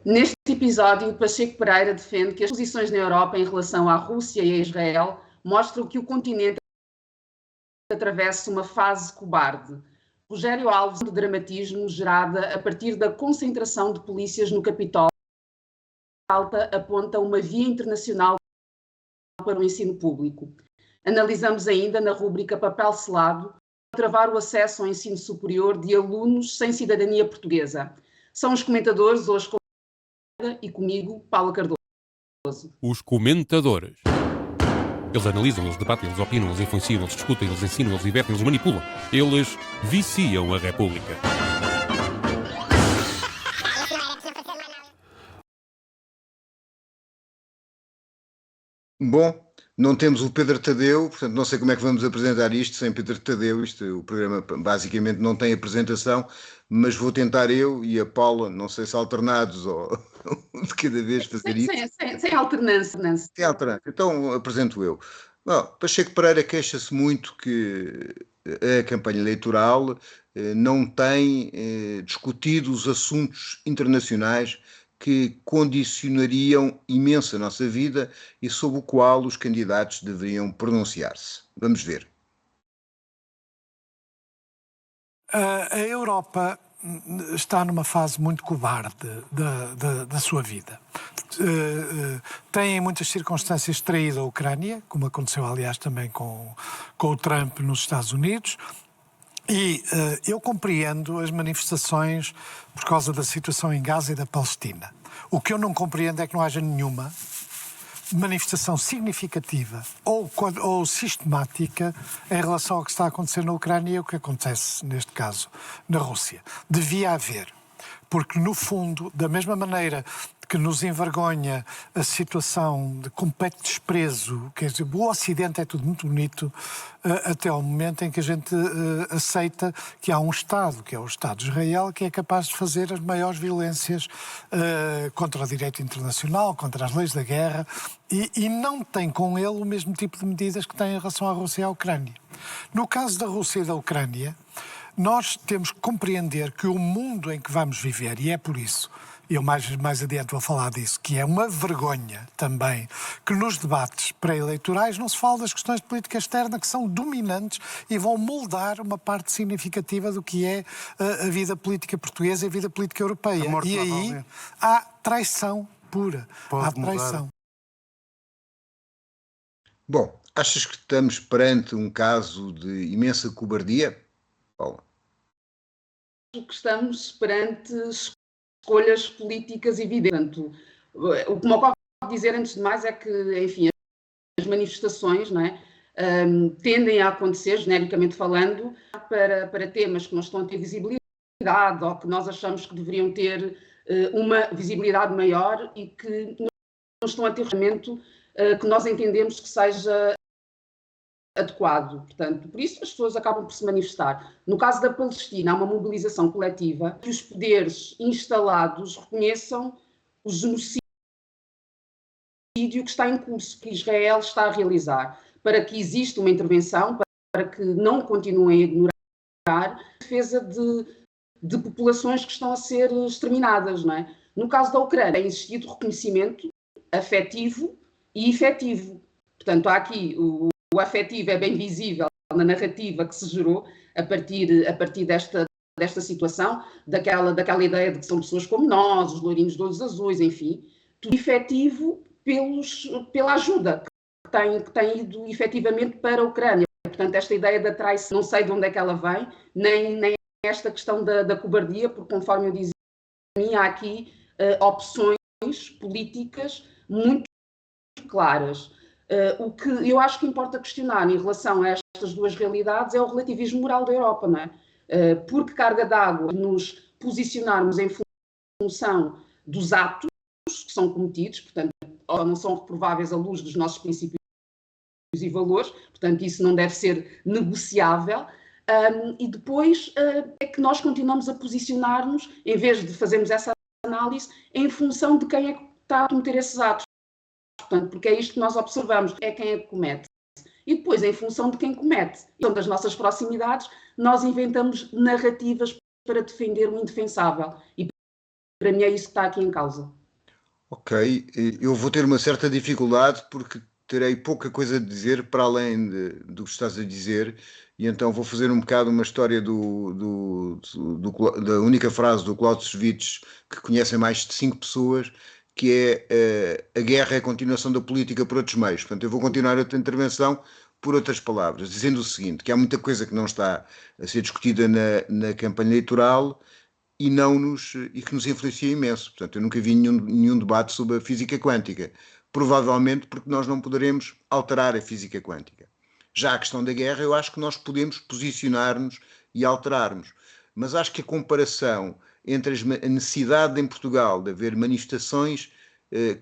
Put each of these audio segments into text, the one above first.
Neste episódio, Pacheco Pereira defende que as posições na Europa em relação à Rússia e a Israel mostram que o continente atravessa uma fase cobarde. Rogério Alves, de dramatismo gerada a partir da concentração de polícias no Capitólio, aponta uma via internacional para o ensino público. Analisamos ainda na rúbrica Papel Selado travar o acesso ao ensino superior de alunos sem cidadania portuguesa. São os comentadores hoje e comigo, Paula Cardoso. Os comentadores. Eles analisam, eles debatem, eles opinam, eles influenciam, eles discutem, eles ensinam, eles divertem, eles manipulam. Eles viciam a República. Bom, não temos o Pedro Tadeu, portanto não sei como é que vamos apresentar isto sem Pedro Tadeu. O programa basicamente não tem apresentação, mas vou tentar eu e a Paula, não sei se alternados ou de cada vez fazer isso. Sem alternância. Sem alternância. Então apresento eu. Bom, Pacheco Pereira queixa-se muito que a campanha eleitoral não tem discutido os assuntos internacionais que condicionariam imenso a nossa vida e sobre o qual os candidatos deveriam pronunciar-se. Vamos ver. A Europa está numa fase muito cobarde da sua vida. Tem em muitas circunstâncias traído a Ucrânia, como aconteceu aliás também com o Trump nos Estados Unidos. E eu compreendo as manifestações por causa da situação em Gaza e da Palestina. O que eu não compreendo é que não haja nenhuma manifestação significativa ou sistemática em relação ao que está a acontecer na Ucrânia e o que acontece, neste caso, na Rússia. Devia haver, porque no fundo, da mesma maneira que nos envergonha a situação de completo desprezo, quer dizer, o Ocidente é tudo muito bonito, até ao momento em que a gente aceita que há um Estado, que é o Estado de Israel, que é capaz de fazer as maiores violências contra o direito internacional, contra as leis da guerra, e não tem com ele o mesmo tipo de medidas que tem em relação à Rússia e à Ucrânia. No caso da Rússia e da Ucrânia, nós temos que compreender que o mundo em que vamos viver, e é por isso, eu mais adiante vou falar disso, que é uma vergonha também que nos debates pré-eleitorais não se fala das questões de política externa que são dominantes e vão moldar uma parte significativa do que é a vida política portuguesa e a vida política europeia. E aí há traição pura. Há traição. Bom, achas que estamos perante um caso de imensa cobardia, Paula? Que estamos perante escolhas políticas evidentes. Portanto, o que me ocorre dizer, antes de mais, é que, enfim, as manifestações, não é, tendem a acontecer, genericamente falando, para temas que não estão a ter visibilidade ou que nós achamos que deveriam ter uma visibilidade maior e que não estão a ter rendimento que nós entendemos que seja adequado. Portanto, por isso as pessoas acabam por se manifestar. No caso da Palestina, há uma mobilização coletiva que os poderes instalados reconheçam o genocídio que está em curso, que Israel está a realizar, para que exista uma intervenção, para que não continuem a ignorar a defesa de populações que estão a ser exterminadas, não é? No caso da Ucrânia, tem existido reconhecimento afetivo e efetivo. Portanto, há aqui o afetivo é bem visível na narrativa que se gerou a partir desta situação, daquela ideia de que são pessoas como nós, os loirinhos de olhos azuis, enfim, tudo efetivo pela ajuda que tem ido efetivamente para a Ucrânia. Portanto, esta ideia da traição, não sei de onde é que ela vem, nem esta questão da cobardia, porque, conforme eu dizia, há aqui opções políticas muito claras. O que eu acho que importa questionar em relação a estas duas realidades é o relativismo moral da Europa, não é? Porque carga d'água nos posicionarmos em função dos atos que são cometidos, portanto, ou não são reprováveis à luz dos nossos princípios e valores, portanto, isso não deve ser negociável. E depois é que nós continuamos a posicionar-nos, em vez de fazermos essa análise, em função de quem é que está a cometer esses atos. Portanto, porque é isto que nós observamos, é quem é que comete. E depois, em função de quem comete, e das nossas proximidades, nós inventamos narrativas para defender o indefensável. E para mim é isso que está aqui em causa. Ok, eu vou ter uma certa dificuldade porque terei pouca coisa a dizer para além do que estás a dizer, e então vou fazer um bocado uma história da única frase do Clausewitz que conhecem mais de 5 pessoas, que é a guerra é a continuação da política por outros meios. Portanto, eu vou continuar a tua intervenção por outras palavras, dizendo o seguinte, que há muita coisa que não está a ser discutida na campanha eleitoral e que nos influencia imenso. Portanto, eu nunca vi nenhum debate sobre a física quântica, provavelmente porque nós não poderemos alterar a física quântica. Já a questão da guerra, eu acho que nós podemos posicionar-nos e alterarmos, mas acho que a comparação entre a necessidade em Portugal de haver manifestações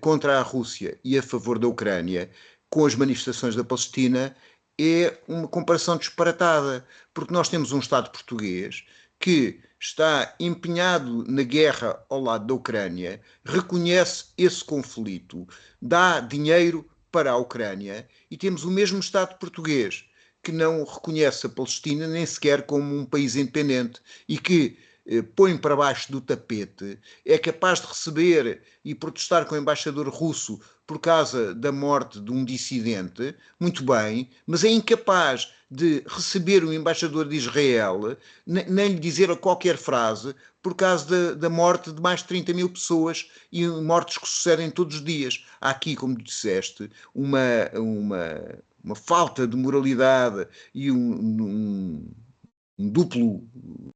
contra a Rússia e a favor da Ucrânia com as manifestações da Palestina é uma comparação disparatada, porque nós temos um Estado português que está empenhado na guerra ao lado da Ucrânia, reconhece esse conflito, dá dinheiro para a Ucrânia, e temos o mesmo Estado português que não reconhece a Palestina nem sequer como um país independente e que põe para baixo do tapete, é capaz de receber e protestar com o embaixador russo por causa da morte de um dissidente, muito bem, mas é incapaz de receber o embaixador de Israel, nem lhe dizer qualquer frase, por causa da morte de mais de 30 mil pessoas e mortes que sucedem todos os dias. Há aqui, como disseste, uma falta de moralidade e um duplo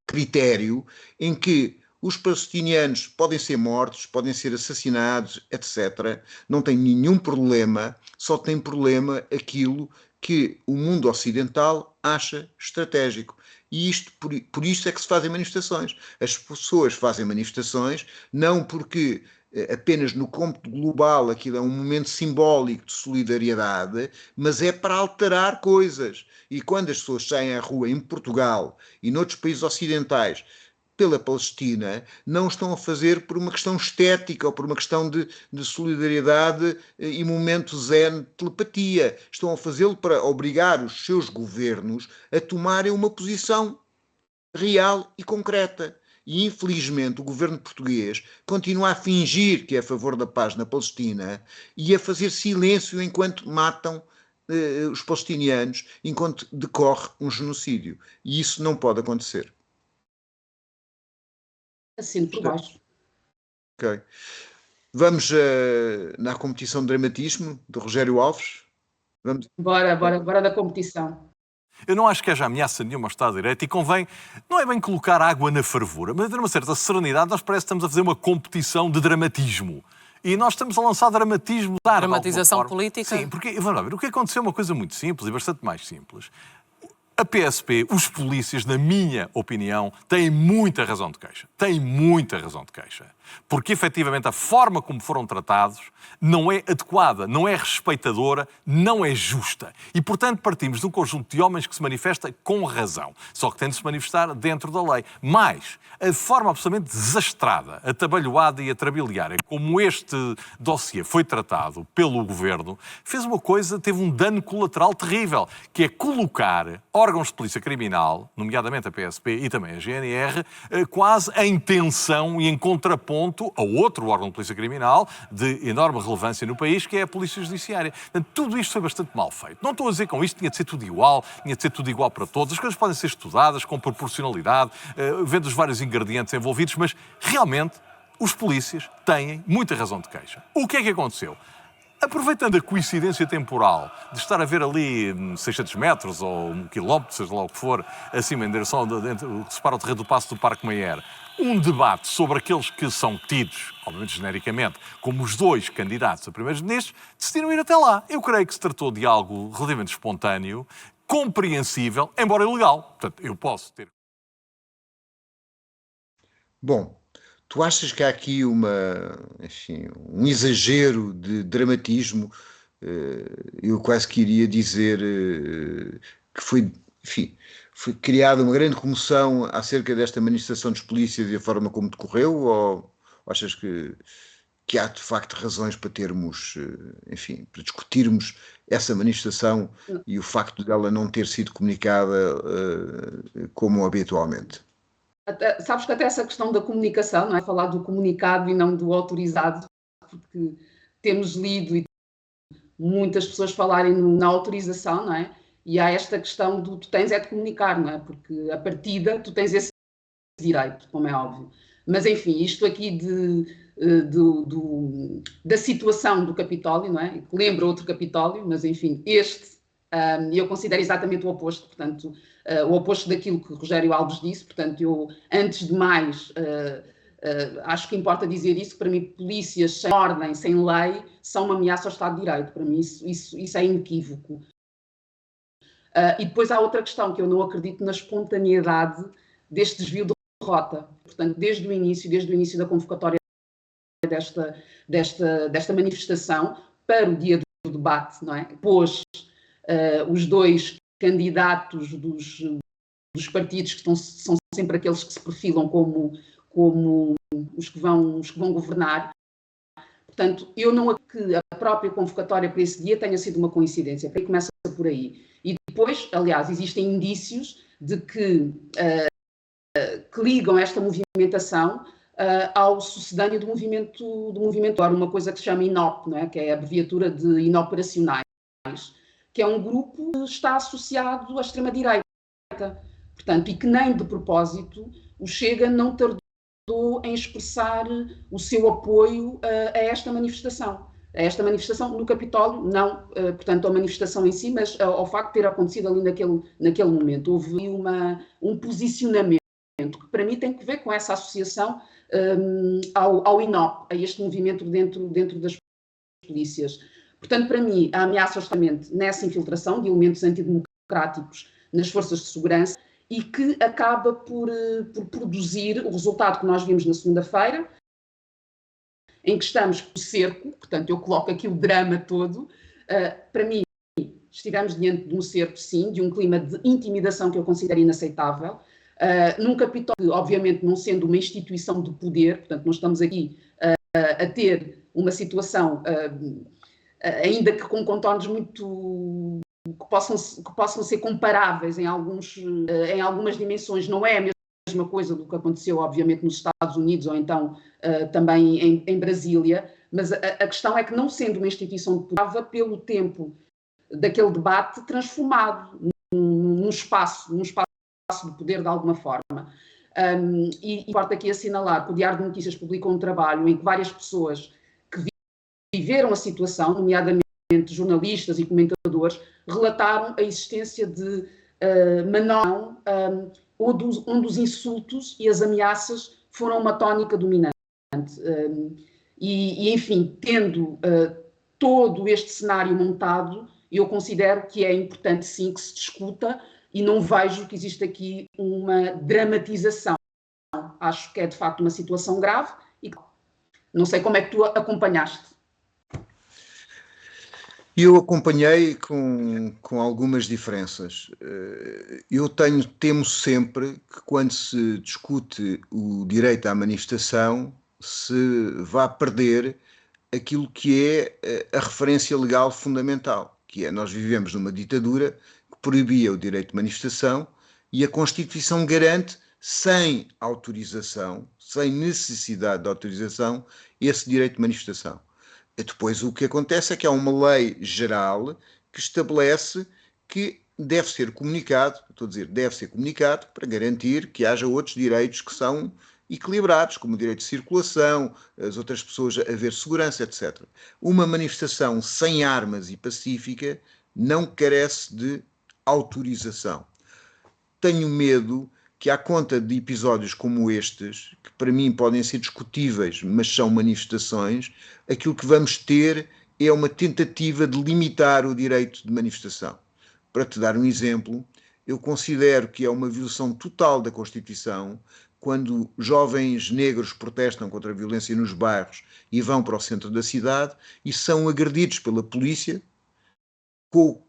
critério em que os palestinianos podem ser mortos, podem ser assassinados, etc. Não tem nenhum problema, só tem problema aquilo que o mundo ocidental acha estratégico. E isto, por isto é que se fazem manifestações. As pessoas fazem manifestações não porque apenas no cômputo global aquilo é um momento simbólico de solidariedade, mas é para alterar coisas. E quando as pessoas saem à rua em Portugal e noutros países ocidentais pela Palestina, não estão a fazer por uma questão estética ou por uma questão de solidariedade e momento zen de telepatia. Estão a fazê-lo para obrigar os seus governos a tomarem uma posição real e concreta. E, infelizmente, o governo português continua a fingir que é a favor da paz na Palestina e a fazer silêncio enquanto matam os palestinianos, enquanto decorre um genocídio. E isso não pode acontecer. Assino por baixo. Ok. Vamos na competição de dramatismo do Rogério Alves. Vamos. Bora da competição. Eu não acho que haja ameaça nenhuma ao Estado de Direito e convém, não é bem colocar água na fervura, mas haver uma certa serenidade. Nós parece que estamos a fazer uma competição de dramatismo. E nós estamos a lançar dramatismo da arte. Dramatização política? Sim, porque, vamos lá ver, o que aconteceu é uma coisa muito simples e bastante mais simples. A PSP, os polícias, na minha opinião, têm muita razão de queixa. Têm muita razão de queixa. Porque, efetivamente, a forma como foram tratados não é adequada, não é respeitadora, não é justa. E, portanto, partimos de um conjunto de homens que se manifesta com razão. Só que tem de se manifestar dentro da lei. Mas a forma absolutamente desastrada, atabalhoada e atrabiliária como este dossiê foi tratado pelo Governo, fez uma coisa, teve um dano colateral terrível, que é colocar órgãos de polícia criminal, nomeadamente a PSP e também a GNR, quase em tensão e em contraponto a outro órgão de polícia criminal de enorme relevância no país, que é a Polícia Judiciária. Portanto, tudo isto foi bastante mal feito. Não estou a dizer com isto que tinha de ser tudo igual, tinha de ser tudo igual para todos. As coisas podem ser estudadas com proporcionalidade, vendo os vários ingredientes envolvidos, mas realmente os polícias têm muita razão de queixa. O que é que aconteceu? Aproveitando a coincidência temporal de estar a ver ali 600 metros ou 1 quilómetro, seja lá o que for, acima em direção que separa o terreno do Paço do Parque Mayer, um debate sobre aqueles que são tidos, obviamente genericamente, como os 2 candidatos a primeiros-ministros, decidiram ir até lá. Eu creio que se tratou de algo relativamente espontâneo, compreensível, embora ilegal. Portanto, eu posso ter... Bom, tu achas que há aqui um exagero de dramatismo? Eu quase queria dizer que foi criada uma grande comoção acerca desta manifestação dos polícias e a forma como decorreu, ou achas que há de facto razões para termos, para discutirmos essa manifestação e o facto dela não ter sido comunicada como habitualmente? sabes que até essa questão da comunicação, não é? Falar do comunicado e não do autorizado, porque temos lido e muitas pessoas falarem na autorização, não é? E há esta questão do tu tens é de comunicar, não é? Porque a partida tu tens esse direito, como é óbvio. Mas enfim, isto aqui da situação do Capitólio, não é? Que lembra outro Capitólio, mas enfim, eu considero exatamente o oposto, portanto, o oposto daquilo que Rogério Alves disse, portanto, eu, antes de mais, acho que importa dizer isso, para mim, polícias sem ordem, sem lei, são uma ameaça ao Estado de Direito, para mim isso é inequívoco. E depois há outra questão, que eu não acredito na espontaneidade deste desvio de rota, portanto, desde o início da convocatória desta manifestação para o dia do debate, não é? Pôs os dois candidatos dos partidos que são sempre aqueles que se perfilam como os que vão governar. Portanto, eu não acredito que a própria convocatória para esse dia tenha sido uma coincidência. Para aí começa por aí. E depois, aliás, existem indícios de que ligam esta movimentação ao sucedâneo do movimento, agora uma coisa que se chama INOP, não é? Que é a abreviatura de inoperacionais, que é um grupo que está associado à extrema-direita, portanto, e que nem de propósito o Chega não tardou em expressar o seu apoio a esta manifestação no Capitólio, não, portanto, a manifestação em si, mas ao facto de ter acontecido ali naquele momento. Houve um posicionamento que para mim tem que ver com essa associação ao INOP, a este movimento dentro das polícias. Portanto, para mim, a ameaça justamente nessa infiltração de elementos antidemocráticos nas forças de segurança e que acaba por produzir o resultado que nós vimos na segunda-feira, em que estamos no cerco, portanto, eu coloco aqui o drama todo. Para mim, estivemos diante de um cerco, sim, de um clima de intimidação que eu considero inaceitável, num Capitólio, obviamente, não sendo uma instituição de poder, portanto, não estamos aqui a ter uma situação, ainda que com contornos muito que possam ser comparáveis em algumas dimensões, não é a mesma coisa do que aconteceu, obviamente, nos Estados Unidos ou então também em Brasília, mas a questão é que, não sendo uma instituição de poder, estava pelo tempo daquele debate transformado num espaço de poder de alguma forma. E importa aqui assinalar que o Diário de Notícias publicou um trabalho em que várias pessoas que viveram a situação, nomeadamente jornalistas e comentadores, relataram a existência de manifestação onde os insultos e as ameaças foram uma tónica dominante. Enfim, tendo todo este cenário montado, eu considero que é importante, sim, que se discuta, e não vejo que existe aqui uma dramatização. Acho que é, de facto, uma situação grave e não sei como é que tu acompanhaste. Eu acompanhei com algumas diferenças. Eu temo sempre que, quando se discute o direito à manifestação, se vá perder aquilo que é a referência legal fundamental, que é: nós vivemos numa ditadura que proibia o direito de manifestação e a Constituição garante, sem autorização, sem necessidade de autorização, esse direito de manifestação. Depois, o que acontece é que há uma lei geral que estabelece que deve ser comunicado para garantir que haja outros direitos que são equilibrados, como o direito de circulação, as outras pessoas haver segurança, etc. Uma manifestação sem armas e pacífica não carece de autorização. Tenho medo que, à conta de episódios como estes, que para mim podem ser discutíveis, mas são manifestações, aquilo que vamos ter é uma tentativa de limitar o direito de manifestação. Para te dar um exemplo, eu considero que é uma violação total da Constituição quando jovens negros protestam contra a violência nos bairros e vão para o centro da cidade e são agredidos pela polícia com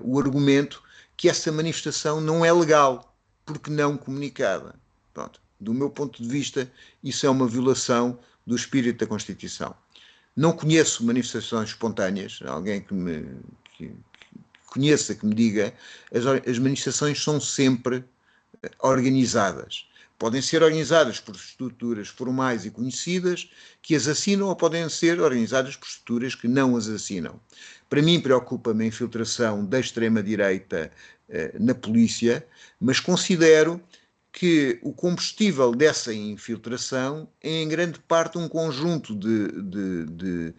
o argumento que essa manifestação não é legal, porque não comunicada. Pronto. Do meu ponto de vista, isso é uma violação do espírito da Constituição. Não conheço manifestações espontâneas, alguém que conheça, que me diga, as manifestações são sempre organizadas. Podem ser organizadas por estruturas formais e conhecidas que as assinam, ou podem ser organizadas por estruturas que não as assinam. Para mim, preocupa-me a infiltração da extrema-direita na polícia, mas considero que o combustível dessa infiltração é, em grande parte, um conjunto de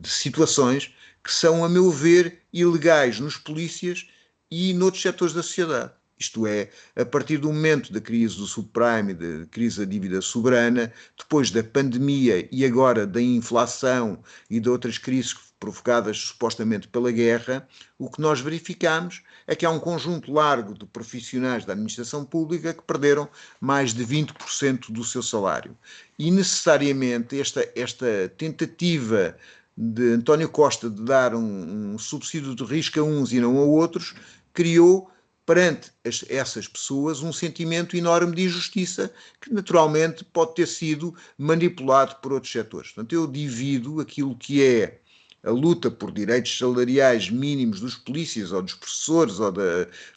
situações que são, a meu ver, ilegais nos polícias e noutros setores da sociedade. Isto é, a partir do momento da crise do subprime, da crise da dívida soberana, depois da pandemia e agora da inflação e de outras crises provocadas supostamente pela guerra, o que nós verificamos é que há um conjunto largo de profissionais da administração pública que perderam mais de 20% do seu salário. E necessariamente esta tentativa de António Costa de dar um subsídio de risco a uns e não a outros criou perante essas pessoas um sentimento enorme de injustiça que naturalmente pode ter sido manipulado por outros setores. Portanto, eu divido aquilo que é a luta por direitos salariais mínimos dos polícias ou dos professores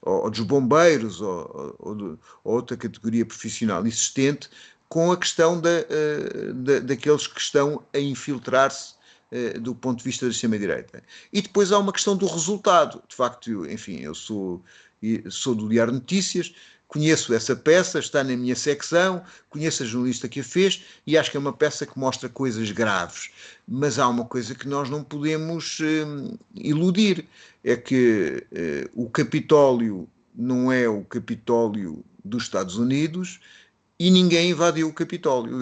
ou dos bombeiros ou outra categoria profissional existente com a questão daqueles que estão a infiltrar-se do ponto de vista da extrema-direita. E depois há uma questão do resultado. De facto, enfim, eu sou do Diário de Notícias, conheço essa peça, está na minha secção, conheço a jornalista que a fez e acho que é uma peça que mostra coisas graves. Mas há uma coisa que nós não podemos iludir, é que o Capitólio não é o Capitólio dos Estados Unidos e ninguém invadiu o Capitólio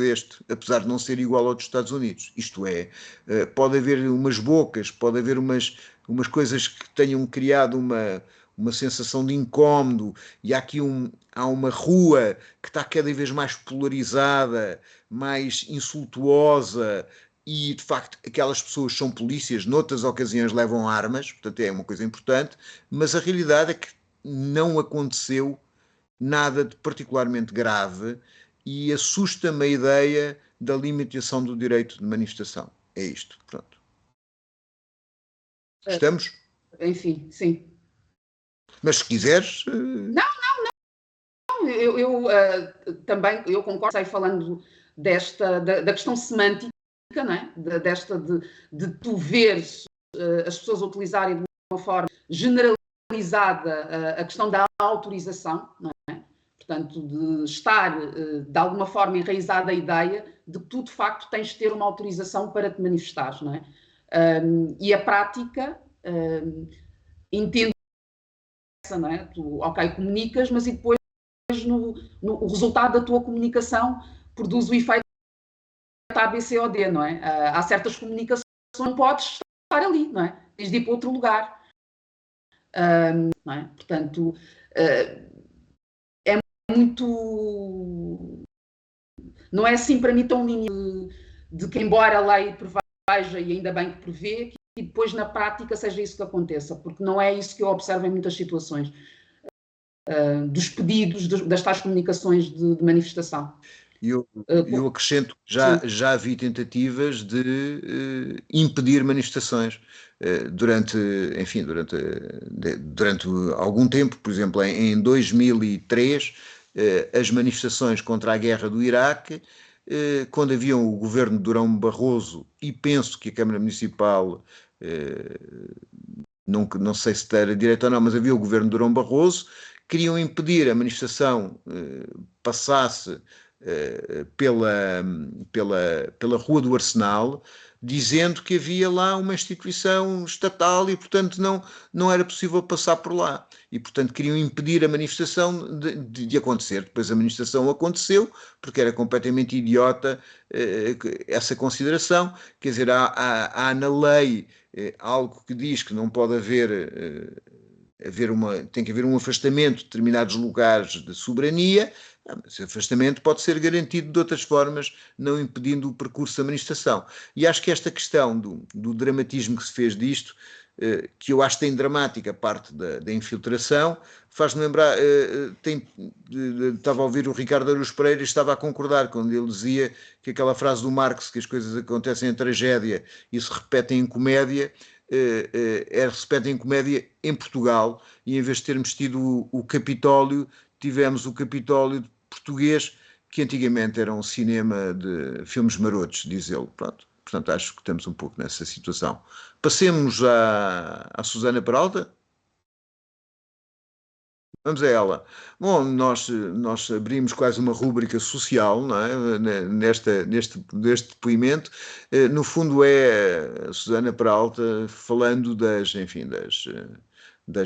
apesar de não ser igual ao dos Estados Unidos. Isto é, pode haver umas bocas, pode haver umas coisas que tenham criado uma sensação de incómodo, e há uma rua que está cada vez mais polarizada, mais insultuosa, e de facto aquelas pessoas são polícias, noutras ocasiões levam armas, portanto é uma coisa importante, mas a realidade é que não aconteceu nada de particularmente grave e assusta-me a ideia da limitação do direito de manifestação. É isto, pronto. Estamos? Enfim, sim. Mas se quiseres... Não. Eu também concordo, sei, falando da questão semântica, não é? De tu veres as pessoas utilizarem de uma forma generalizada a questão da autorização, não é? Portanto, de estar de alguma forma enraizada a ideia de que tu de facto tens de ter uma autorização para te manifestares, não é? E a prática entende essa, não é? Tu, comunicas, mas e depois o resultado da tua comunicação produz o efeito A, B, C ou D, não é? Há certas comunicações que não podes estar ali, não é? Tens de ir para outro lugar. Não é? Portanto, é muito... Não é assim para mim tão linear de que, embora a lei preveja, e ainda bem que prevê, e depois na prática seja isso que aconteça, porque não é isso que eu observo em muitas situações. Dos pedidos, das tais comunicações de manifestação. Eu acrescento que já vi tentativas de impedir manifestações durante algum tempo. Por exemplo, em 2003, as manifestações contra a guerra do Iraque, quando haviam o governo de Durão Barroso, e penso que a Câmara Municipal, não sei se era direito ou não, mas havia o governo de Durão Barroso, queriam impedir a manifestação passasse pela Rua do Arsenal, dizendo que havia lá uma instituição estatal e, portanto, não era possível passar por lá. E, portanto, queriam impedir a manifestação de acontecer. Depois a manifestação aconteceu, porque era completamente idiota essa consideração. Quer dizer, há na lei algo que diz que não pode tem que haver um afastamento de determinados lugares de soberania. Esse afastamento pode ser garantido de outras formas, não impedindo o percurso da manifestação. E acho que esta questão do dramatismo que se fez disto, que eu acho que tem dramática a parte da infiltração, faz-me lembrar, estava a ouvir o Ricardo Araújo Pereira e estava a concordar quando ele dizia que aquela frase do Marx, que as coisas acontecem em tragédia e se repetem em comédia, se repetem em comédia em Portugal, e em vez de termos tido o Capitólio, tivemos o Capitólio português, que antigamente era um cinema de filmes marotos, diz ele. Pronto. Portanto, acho que estamos um pouco nessa situação. Passemos à Susana Peralta. Vamos a ela. Bom, nós abrimos quase uma rúbrica social, não é? neste depoimento. No fundo é a Susana Peralta falando das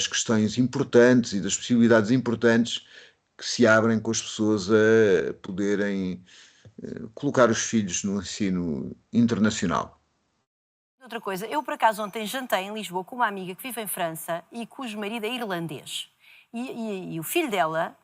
questões importantes e das possibilidades importantes que se abrem com as pessoas a poderem colocar os filhos no ensino internacional. Outra coisa, eu por acaso ontem jantei em Lisboa com uma amiga que vive em França e cujo marido é irlandês. E o filho dela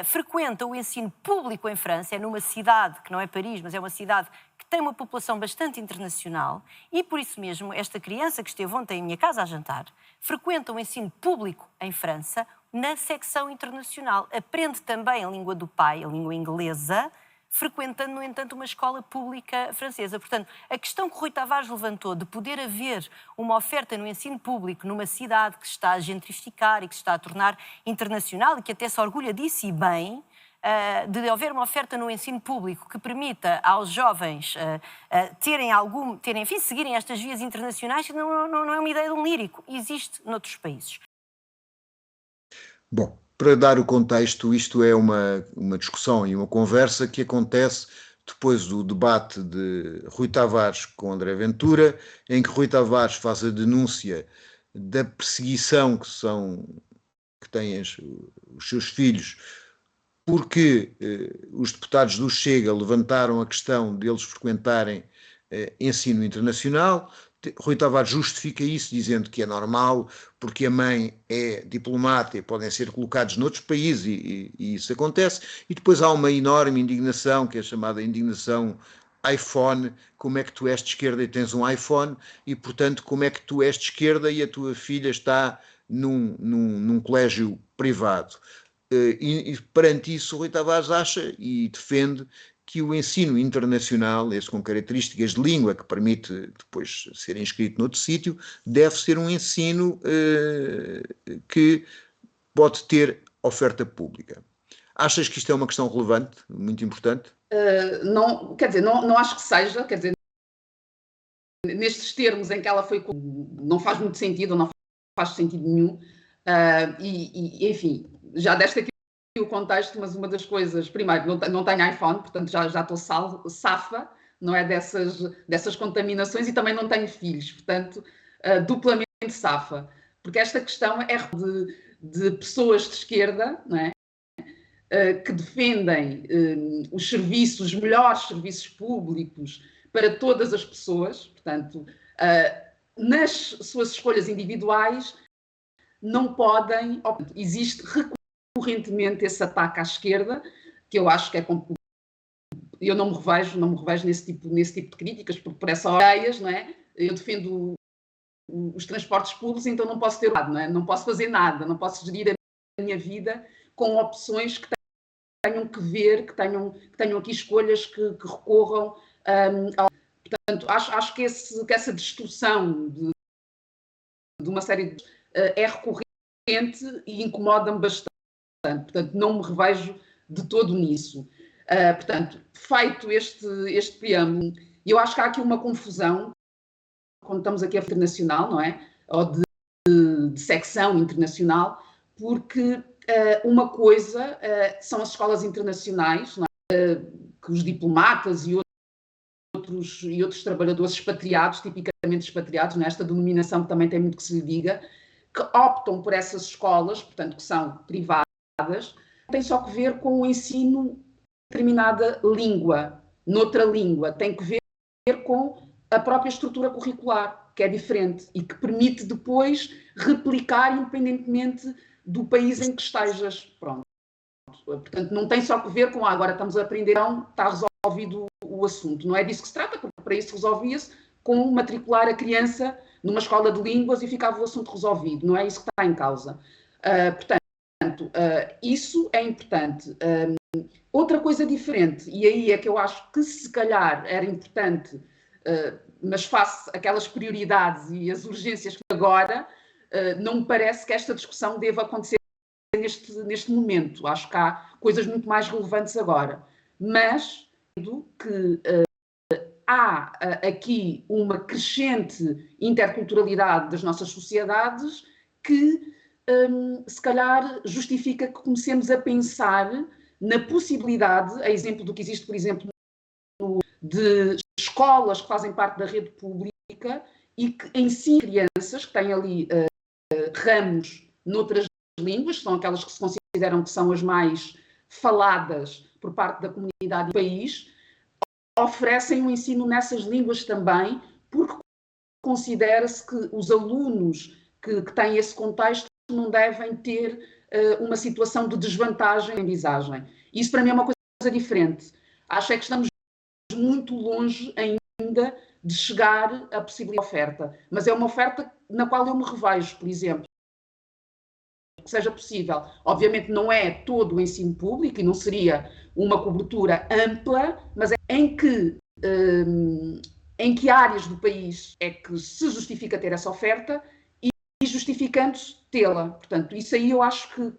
frequenta o ensino público em França, é numa cidade, que não é Paris, mas é uma cidade que tem uma população bastante internacional e por isso mesmo esta criança que esteve ontem em minha casa a jantar frequenta o ensino público em França na secção internacional. Aprende também a língua do pai, a língua inglesa, frequentando, no entanto, uma escola pública francesa. Portanto, a questão que o Rui Tavares levantou de poder haver uma oferta no ensino público numa cidade que se está a gentrificar e que se está a tornar internacional e que até se orgulha disso e bem, de haver uma oferta no ensino público que permita aos jovens seguirem estas vias internacionais, não é uma ideia de um lírico. Existe noutros países. Bom, para dar o contexto, isto é uma discussão e uma conversa que acontece depois do debate de Rui Tavares com André Ventura, em que Rui Tavares faz a denúncia da perseguição que têm os seus filhos, porque os deputados do Chega levantaram a questão deles frequentarem ensino internacional. Rui Tavares justifica isso dizendo que é normal, porque a mãe é diplomata e podem ser colocados noutros países e isso acontece. E depois há uma enorme indignação, que é chamada indignação iPhone. Como é que tu és de esquerda e tens um iPhone? E, portanto, como é que tu és de esquerda e a tua filha está num colégio privado? E perante isso, o Rui Tavares acha e defende que o ensino internacional, esse com características de língua que permite depois ser inscrito noutro sítio, deve ser um ensino que pode ter oferta pública. Achas que isto é uma questão relevante, muito importante? Não, quer dizer, não acho que seja, quer dizer, nestes termos em que ela foi, não faz muito sentido, não faz sentido nenhum, enfim, já deste aqui o contexto, mas uma das coisas, primeiro, não tenho iPhone, portanto já estou safa, não é, dessas contaminações, e também não tenho filhos, portanto, duplamente safa, porque esta questão é de pessoas de esquerda, não é, que defendem os melhores serviços públicos para todas as pessoas, portanto, nas suas escolhas individuais, não podem, existe recorrentemente esse ataque à esquerda, que eu acho que eu não me revejo nesse tipo de críticas, porque por essas ideias, não é? Eu defendo os transportes públicos, então não posso ter lado, não é? Não posso fazer nada, não posso gerir a minha vida com opções que tenham que ver, que tenham aqui escolhas que recorram portanto, acho que essa distorção de uma série de é recorrente e incomoda-me bastante. Portanto, não me revejo de todo nisso. Portanto, feito este preâmbulo, eu acho que há aqui uma confusão, quando estamos aqui a internacional, não é? Ou de secção internacional, porque uma coisa são as escolas internacionais, não é? Que os diplomatas e outros trabalhadores expatriados, tipicamente expatriados, nesta denominação que também tem muito que se lhe diga, que optam por essas escolas, portanto, que são privadas, tem só que ver com o ensino de determinada língua, noutra língua, tem que ver com a própria estrutura curricular, que é diferente e que permite depois replicar independentemente do país em que estejas. Pronto. Portanto, não tem só que ver com agora estamos a aprender, não, está resolvido o assunto. Não é disso que se trata, porque para isso resolvia-se com matricular a criança numa escola de línguas e ficava o assunto resolvido. Não é isso que está em causa. Portanto, isso é importante. Outra coisa diferente, e aí é que eu acho que se calhar era importante, mas face aquelas prioridades e as urgências que agora, não me parece que esta discussão deva acontecer neste momento. Acho que há coisas muito mais relevantes agora. Mas que há aqui uma crescente interculturalidade das nossas sociedades que, se calhar, justifica que comecemos a pensar na possibilidade, a exemplo do que existe, por exemplo, de escolas que fazem parte da rede pública e que ensinam crianças que têm ali ramos noutras línguas, que são aquelas que se consideram que são as mais faladas por parte da comunidade do país, oferecem um ensino nessas línguas também, porque considera-se que os alunos que têm esse contexto não devem ter uma situação de desvantagem em aprendizagem. Isso para mim é uma coisa diferente. Acho é que estamos muito longe ainda de chegar à possibilidade de oferta, mas é uma oferta na qual eu me revejo, por exemplo, que seja possível. Obviamente não é todo o ensino público e não seria uma cobertura ampla, mas é em que áreas do país é que se justifica ter essa oferta e justificando-se tê-la. Portanto, isso aí eu acho que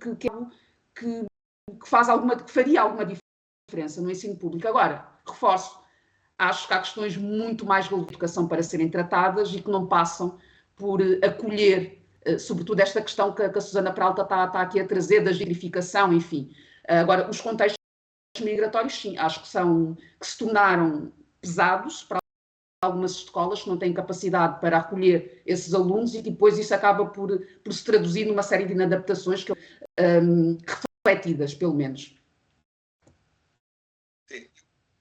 faria alguma diferença no ensino público. Agora, reforço, acho que há questões muito mais relevantes de educação para serem tratadas e que não passam por acolher, sobretudo esta questão que a Susana Peralta está aqui a trazer, da gerificação, enfim. Agora, os contextos migratórios, sim, acho que se tornaram pesados para algumas escolas que não têm capacidade para acolher esses alunos e que depois isso acaba por se traduzir numa série de inadaptações refletidas, pelo menos.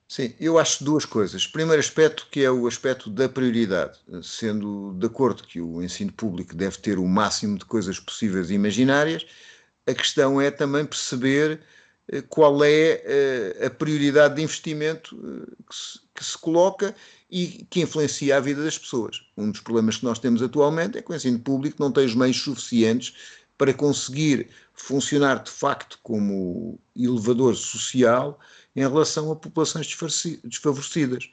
Sim, eu acho duas coisas. Primeiro aspecto, que é o aspecto da prioridade, sendo de acordo que o ensino público deve ter o máximo de coisas possíveis e imaginárias, a questão é também perceber qual é a prioridade de investimento que se coloca e que influencia a vida das pessoas. Um dos problemas que nós temos atualmente é que o ensino público não tem os meios suficientes para conseguir funcionar de facto como elevador social em relação a populações desfavorecidas.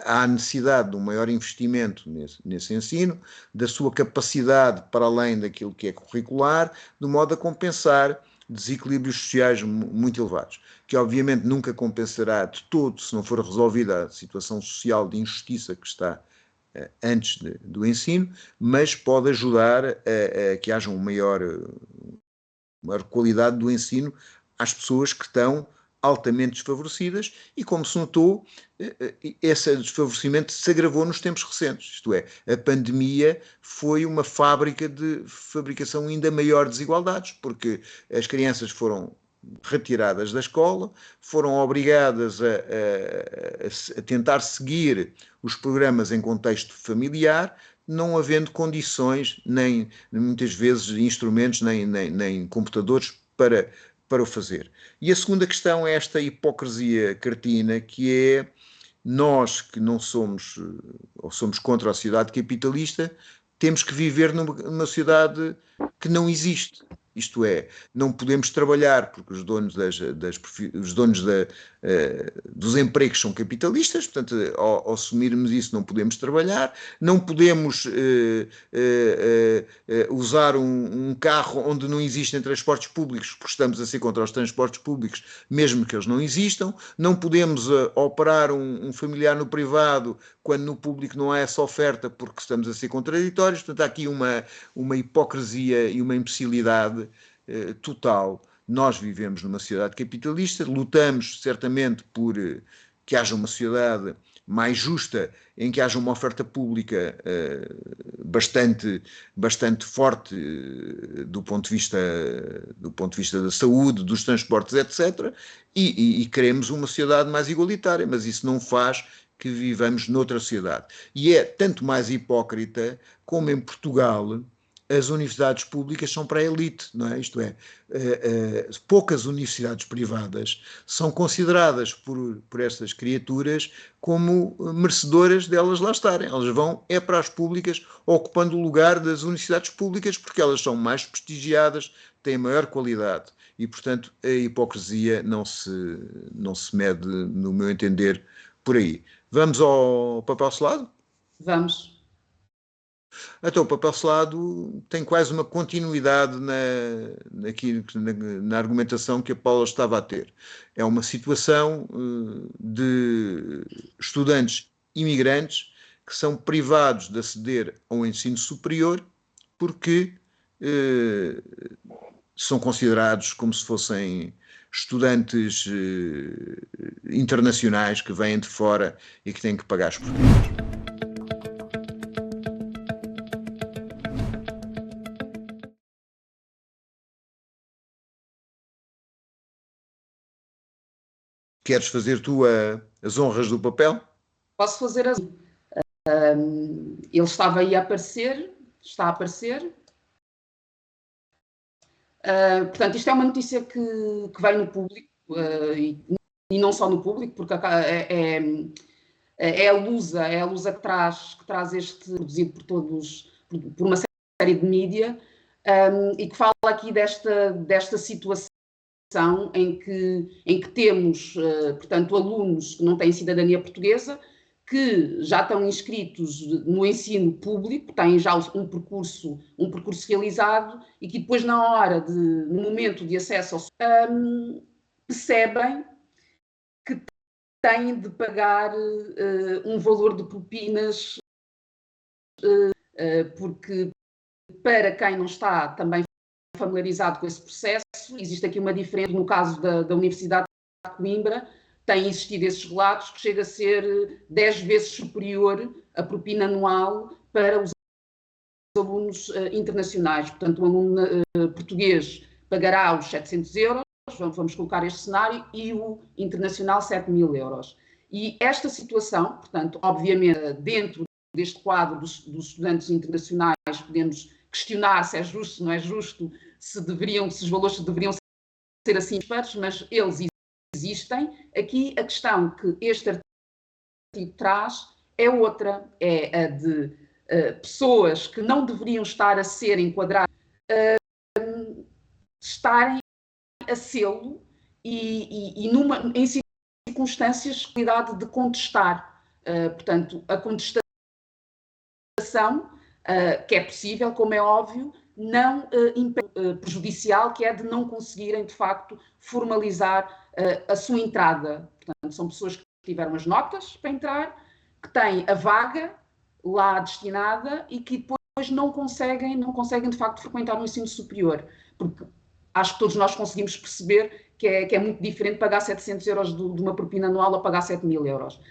Há necessidade de um maior investimento nesse ensino, da sua capacidade para além daquilo que é curricular, de modo a compensar desequilíbrios sociais muito elevados, que obviamente nunca compensará de todo se não for resolvida a situação social de injustiça que está antes do ensino, mas pode ajudar a que haja uma maior qualidade do ensino às pessoas que estão altamente desfavorecidas e, como se notou, esse desfavorecimento se agravou nos tempos recentes, isto é, a pandemia foi uma fábrica de fabricação ainda maior de desigualdades, porque as crianças foram retiradas da escola, foram obrigadas a tentar seguir os programas em contexto familiar, não havendo condições, nem muitas vezes instrumentos, nem computadores para o fazer. E a segunda questão é esta hipocrisia cartina, que é nós que não somos, ou somos contra a sociedade capitalista, temos que viver numa sociedade que não existe. Isto é, não podemos trabalhar porque os donos dos empregos são capitalistas, portanto, ao assumirmos isso não podemos trabalhar, não podemos usar um carro onde não existem transportes públicos porque estamos a ser contra os transportes públicos, mesmo que eles não existam, não podemos operar um familiar no privado quando no público não há essa oferta porque estamos a ser contraditórios, portanto há aqui uma hipocrisia e uma imbecilidade total. Nós vivemos numa sociedade capitalista, lutamos certamente por que haja uma sociedade mais justa, em que haja uma oferta pública bastante forte do ponto de vista da saúde, dos transportes, etc. E queremos uma sociedade mais igualitária, mas isso não faz que vivamos noutra sociedade. E é tanto mais hipócrita como em Portugal as universidades públicas são para a elite, não é? Isto é, poucas universidades privadas são consideradas por estas criaturas como merecedoras delas lá estarem. Elas vão para as públicas, ocupando o lugar das universidades públicas, porque elas são mais prestigiadas, têm maior qualidade. E, portanto, a hipocrisia não se mede, no meu entender, por aí. Vamos ao papel selado? Vamos. Então, o papel selado tem quase uma continuidade na argumentação que a Paula estava a ter. É uma situação de estudantes imigrantes que são privados de aceder ao ensino superior porque são considerados como se fossem estudantes internacionais que vêm de fora e que têm que pagar as portuguesas. Queres fazer tu as honras do papel? Posso fazer assim. Ele estava aí a aparecer, está a aparecer. Portanto, isto é uma notícia que vem no público, e não só no público, porque é a Lusa que traz este, produzido por todos, por uma série de mídia, e que fala aqui desta situação em que temos, portanto, alunos que não têm cidadania portuguesa, que já estão inscritos no ensino público, têm já um percurso realizado e que depois, no momento de acesso ao percebem que têm de pagar um valor de propinas, porque para quem não está também familiarizado com esse processo, existe aqui uma diferença. No caso da Universidade de Coimbra, têm existido esses relatos que chega a ser 10 vezes superior a propina anual para os alunos internacionais. Portanto, o aluno português pagará os 700 euros, vamos colocar este cenário, e o internacional 7.000 euros. E esta situação, portanto, obviamente, dentro deste quadro dos estudantes internacionais, podemos questionar se é justo, se não é justo, se os valores deveriam ser assim, mas eles existem. Aqui a questão que este artigo traz é outra, é a de pessoas que não deveriam estar a ser enquadradas, estarem a sê-lo e em circunstâncias de possibilidade de contestar. Portanto, a contestação, que é possível, como é óbvio, não prejudicial, que é de não conseguirem, de facto, formalizar a sua entrada. Portanto, são pessoas que tiveram as notas para entrar, que têm a vaga lá destinada e que depois não conseguem, de facto, frequentar o ensino superior. Porque acho que todos nós conseguimos perceber que é muito diferente pagar 700 euros de uma propina anual a pagar 7.000 euros.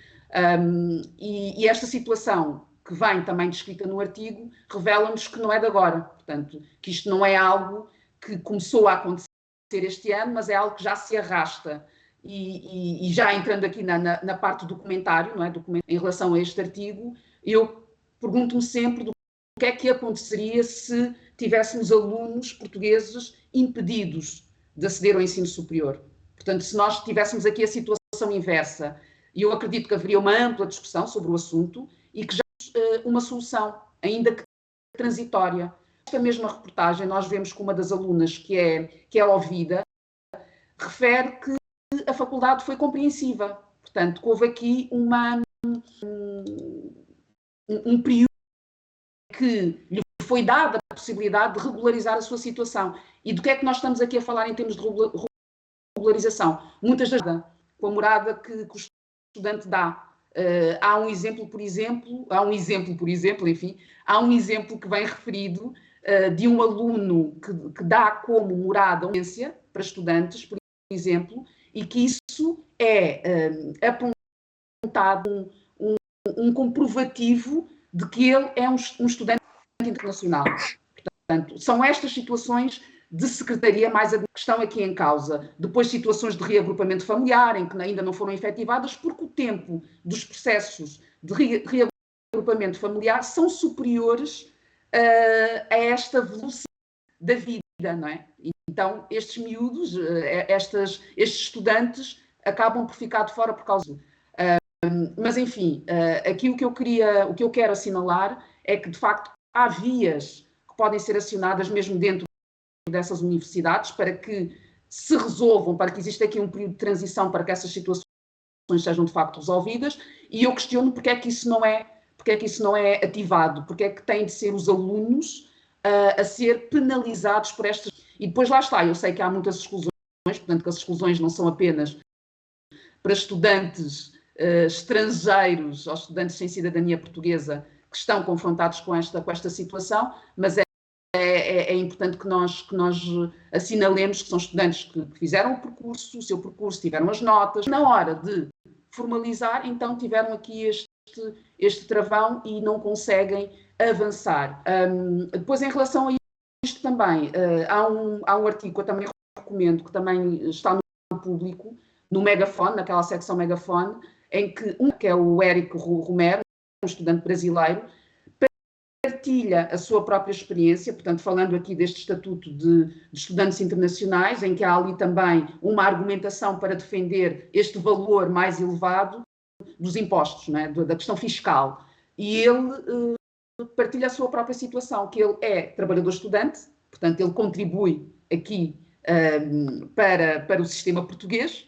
E esta situação, que vem também descrita no artigo, revela-nos que não é de agora. Portanto, que isto não é algo que começou a acontecer este ano, mas é algo que já se arrasta. E já entrando aqui na parte do documentário, não é? Em relação a este artigo, eu pergunto-me sempre do que é que aconteceria se tivéssemos alunos portugueses impedidos de aceder ao ensino superior. Portanto, se nós tivéssemos aqui a situação inversa, e eu acredito que haveria uma ampla discussão sobre o assunto e que já uma solução, ainda que transitória. Nesta mesma reportagem, nós vemos que uma das alunas que é ouvida refere que a faculdade foi compreensiva. Portanto, que houve aqui um período que lhe foi dada a possibilidade de regularizar a sua situação. E do que é que nós estamos aqui a falar em termos de regularização? Muitas das vezes, com a morada que o estudante dá. Há um exemplo, por exemplo, que vem referido de um aluno que dá como morada uma agência para estudantes, por exemplo, e que isso é apontado um comprovativo de que ele é um estudante internacional. Portanto, são estas situações de secretaria mais a questão aqui em causa. Depois, situações de reagrupamento familiar, em que ainda não foram efetivadas, porque o tempo dos processos de reagrupamento familiar são superiores a esta velocidade da vida, não é? Então, estes miúdos, estes estudantes, acabam por ficar de fora por causa disso. Mas, enfim, aqui o que eu quero assinalar é que, de facto, há vias que podem ser acionadas mesmo dentro dessas universidades para que se resolvam, para que exista aqui um período de transição para que essas situações sejam de facto resolvidas, e eu questiono porque é que isso não é porque é que isso não é ativado, porque é que têm de ser os alunos a ser penalizados por estas... E depois lá está, eu sei que há muitas exclusões, portanto que as exclusões não são apenas para estudantes estrangeiros ou estudantes sem cidadania portuguesa que estão confrontados com esta situação, mas é importante que nós assinalemos que são estudantes que fizeram o seu percurso, tiveram as notas, na hora de formalizar, então tiveram aqui este travão e não conseguem avançar. Depois, em relação a isto também, há um artigo que eu também recomendo, que também está no público, no Megafone, naquela secção Megafone, em que é o Érico Romero, um estudante brasileiro, partilha a sua própria experiência, portanto, falando aqui deste estatuto de estudantes internacionais, em que há ali também uma argumentação para defender este valor mais elevado dos impostos, não é? Da questão fiscal. E ele partilha a sua própria situação, que ele é trabalhador-estudante, portanto, ele contribui aqui para o sistema português,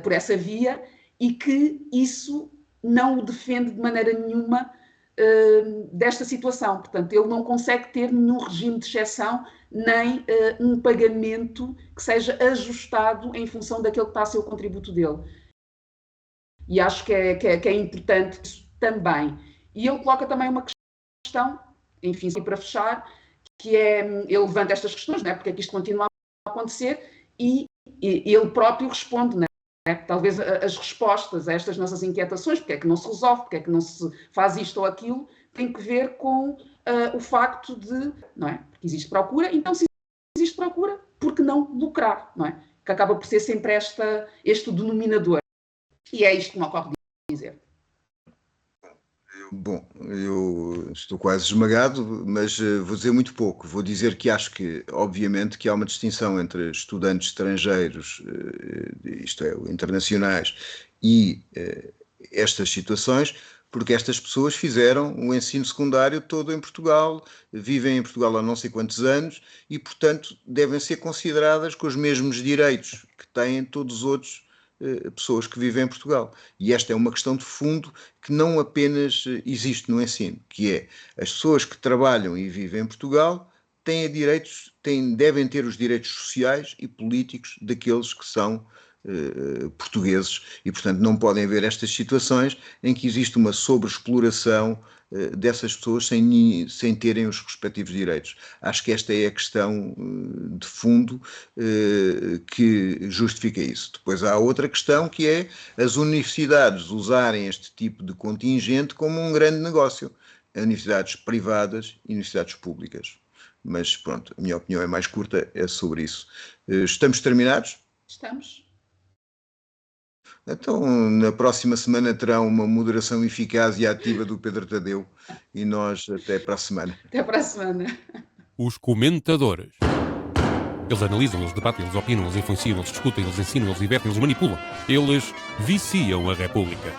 por essa via, e que isso não o defende de maneira nenhuma desta situação. Portanto, ele não consegue ter nenhum regime de exceção, nem um pagamento que seja ajustado em função daquele que está a ser o contributo dele. E acho que é importante isso também. E ele coloca também uma questão, enfim, para fechar, que é, ele levanta estas questões, não é? Porque é que isto continua a acontecer, e ele próprio responde, não é? Talvez as respostas a estas nossas inquietações, porque é que não se resolve, porque é que não se faz isto ou aquilo, tem que ver com o facto de, não é? Porque existe procura, então se existe procura, por que não lucrar, não é? Que acaba por ser sempre este denominador. E é isto que me ocorre dizer. Bom, eu estou quase esmagado, mas vou dizer muito pouco. Vou dizer que acho que, obviamente, que há uma distinção entre estudantes estrangeiros, isto é, internacionais, e estas situações, porque estas pessoas fizeram o ensino secundário todo em Portugal, vivem em Portugal há não sei quantos anos e, portanto, devem ser consideradas com os mesmos direitos que têm todos os outros pessoas que vivem em Portugal. E esta é uma questão de fundo que não apenas existe no ensino, que é as pessoas que trabalham e vivem em Portugal têm direitos, devem ter os direitos sociais e políticos daqueles que são portugueses e, portanto, não podem haver estas situações em que existe uma sobreexploração dessas pessoas sem terem os respectivos direitos. Acho que esta é a questão de fundo que justifica isso. Depois há outra questão que é as universidades usarem este tipo de contingente como um grande negócio. Universidades privadas e universidades públicas. Mas pronto, a minha opinião é mais curta, é sobre isso. Estamos terminados? Estamos. Então, na próxima semana terá uma moderação eficaz e ativa do Pedro Tadeu e nós até para a semana. Até para a semana. Os comentadores. Eles analisam, eles debatem, eles opinam, eles influenciam, eles discutem, eles ensinam, eles divertem, eles manipulam. Eles viciam a República.